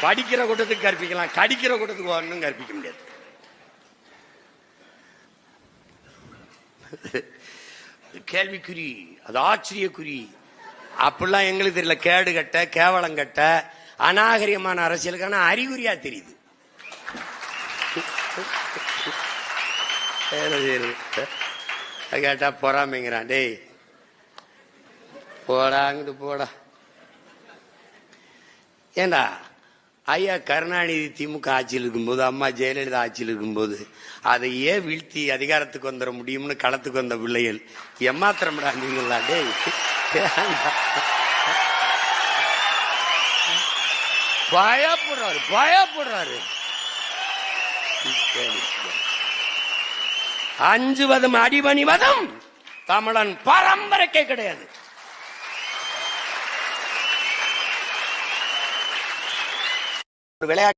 படிக்கிற கூட்டத்துக்கு கற்பிக்கலாம், கடிக்கிற கூட்டத்துக்கு ஒன்றும் கற்பிக்க முடியாது. கேள்விக்குறி, அது ஆச்சரியக்குறி. அப்படிலாம் எங்களுக்கு தெரியல. கேடு கட்ட, கேவலம் கட்ட, அநாகரிகமான அரசியலுக்கான அறிகுறியா தெரியுது. கேட்டா பொறாமைங்கிறான். டேய் போடா அங்கிட்டு போடா. ஏண்டா ஐயா கருணாநிதி திமுக ஆட்சியில் இருக்கும்போது, அம்மா ஜெயலலிதா ஆட்சியில் இருக்கும்போது அதையே வீழ்த்தி அதிகாரத்துக்கு வந்துட முடியும்னு களத்துக்கு வந்த பிள்ளைகள் எம்மாத்திரம்டா நீங்களா? டேய் பயப்படுறாரு, பயப்படுறாரு. அஞ்சுவதும் அடிபணிவதும் தமிழன் பரம்பரைக்கே கிடையாது. விளையாட்டு